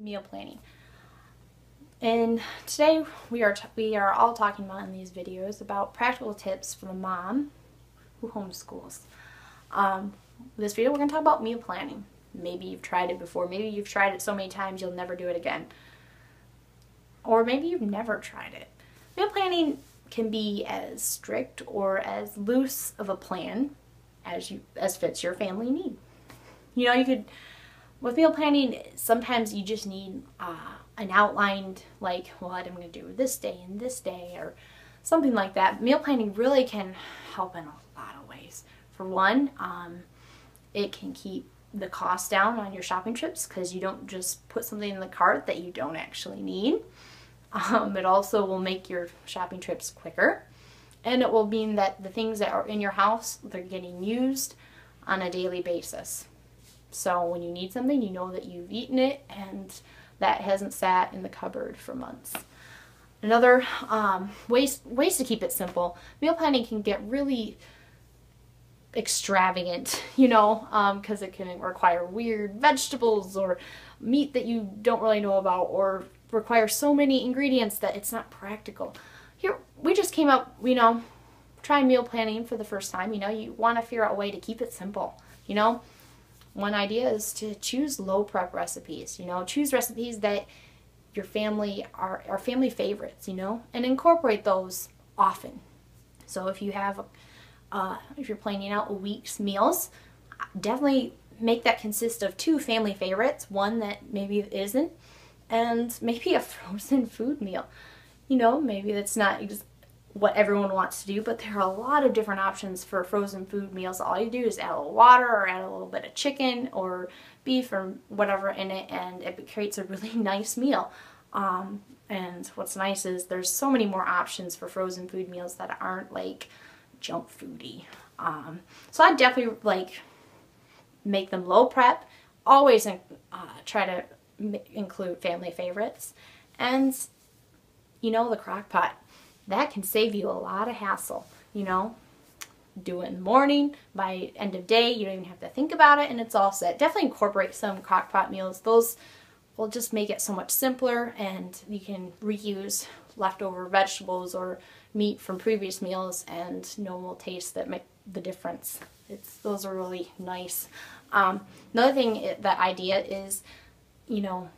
meal planning. And today we are all talking about in these videos about practical tips for the mom who homeschools. This video we're going to talk about meal planning. Maybe you've tried it before. Maybe you've tried it so many times you'll never do it again. Or maybe you've never tried it. Meal planning can be as strict or as loose of a plan as fits your family need. You know, with meal planning, sometimes you just need an outlined, like, what I'm going to do this day and this day, or something like that. Meal planning really can help in a lot of ways. For one, it can keep the cost down on your shopping trips because you don't just put something in the cart that you don't actually need. It also will make your shopping trips quicker, and it will mean that the things that are in your house, they're getting used on a daily basis. So when you need something, you know that you've eaten it and that hasn't sat in the cupboard for months. Another ways to keep it simple. Meal planning can get really extravagant, you know, because it can require weird vegetables or meat that you don't really know about, or require so many ingredients that it's not practical. Here, we just came up, you know, trying meal planning for the first time. You know, you want to figure out a way to keep it simple, you know. One idea is to choose low prep recipes, you know, choose recipes that your family are family favorites, you know, and incorporate those often. So if you have, if you're planning out a week's meals, definitely make that consist of 2 family favorites, one that maybe isn't, and maybe a frozen food meal. You know, maybe that's not what everyone wants to do, but there are a lot of different options for frozen food meals. All you do is add a little water or add a little bit of chicken or beef or whatever in it, and it creates a really nice meal. And what's nice is there's so many more options for frozen food meals that aren't like junk foody. So I definitely make them low prep. Always try to include family favorites, and you know, the crock pot. That can save you a lot of hassle, you know. Do it in the morning, by end of day, you don't even have to think about it, and it's all set. Definitely incorporate some crock pot meals. Those will just make it so much simpler, and you can reuse leftover vegetables or meat from previous meals, and no one will taste that make the difference. Those are really nice. Another thing, that idea is, you know,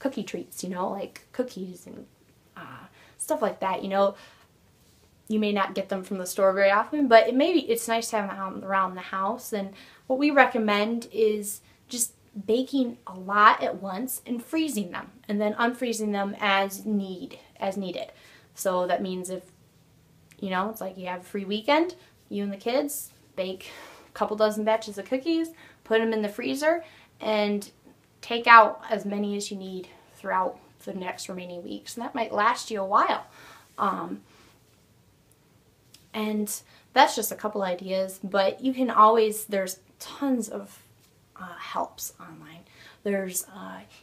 cookie treats, you know, like cookies and stuff like that. You know, you may not get them from the store very often, but it's nice to have them around the house. And what we recommend is just baking a lot at once and freezing them, and then unfreezing them as needed. So that means if, you know, it's like you have a free weekend, you and the kids bake a couple dozen batches of cookies, put them in the freezer, and take out as many as you need throughout the next remaining weeks, and that might last you a while. And that's just a couple ideas, but you can always, there's tons of helps online. There's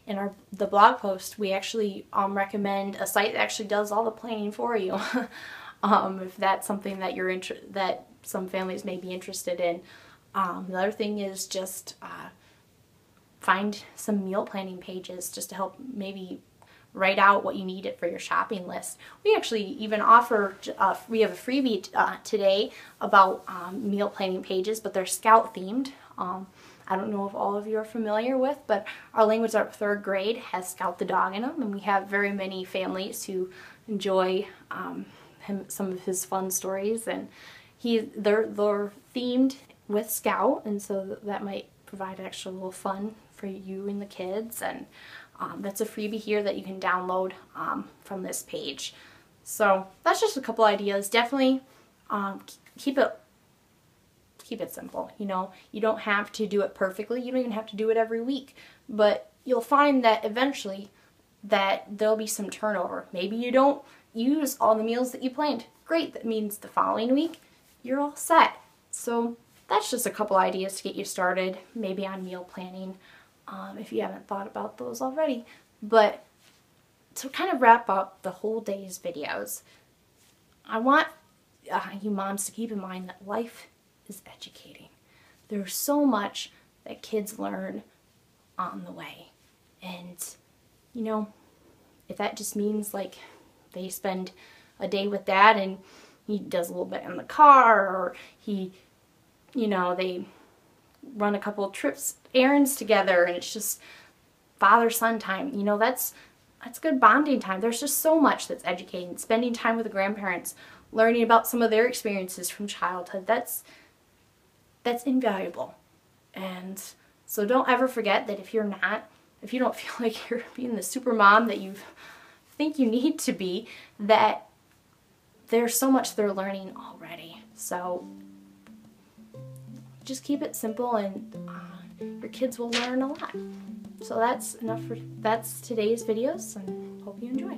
in the blog post, we actually recommend a site that actually does all the planning for you. If that's something that that some families may be interested in. The other thing is just find some meal planning pages just to help maybe write out what you needed for your shopping list. We actually even offer, we have a freebie today about meal planning pages, but they're Scout themed. I don't know if all of you are familiar with, but our language art 3rd grade has Scout the dog in them, and we have very many families who enjoy some of his fun stories, and they're themed with Scout, and so that might provide extra little fun for you and the kids. And that's a freebie here that you can download from this page. So that's just a couple ideas. Definitely keep it simple. You know, you don't have to do it perfectly. You don't even have to do it every week, but you'll find that eventually that there'll be some turnover. Maybe you don't use all the meals that you planned. Great, that means the following week you're all set. So that's just a couple ideas to get you started, maybe on meal planning, if you haven't thought about those already. But to kind of wrap up the whole day's videos, I want you moms to keep in mind that life is educating. There's so much that kids learn on the way, And, you know, if that just means like they spend a day with dad and he does a little bit in the car, or he, you know, they run a couple of trips, errands together, and it's just father-son time, you know, that's good bonding time. There's just so much that's educating. Spending time with the grandparents, learning about some of their experiences from childhood, that's invaluable. And so don't ever forget that if you don't feel like you're being the super mom that you think you need to be, that there's so much they're learning already. So just keep it simple, and your kids will learn a lot. So that's today's videos, and hope you enjoy.